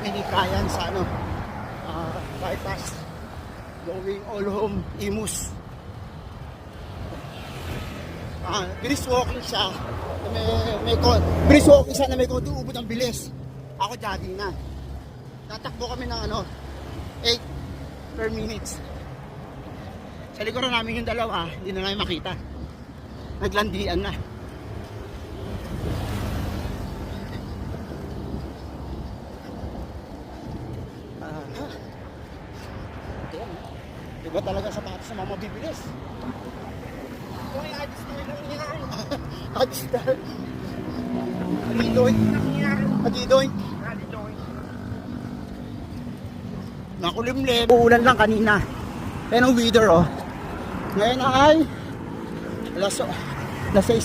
kami ni Brian sa bypass going all home Imus. Brisk walking siya brisk walking siya na may konting ubod ng bilis. Ako jogging na. Tatakbo kami ng 8 per minutes. Sa likuran namin yung dalawa, hindi na namin makita. Naglandian na. Iba talaga sapatos sa mga mabibilis. Uy, adistar lang yan. Adistar. Adidoy. Adidoy. Adidoy. Nakulimlim. Uulan lang kanina. Pero weather Ngayon ay alas 6.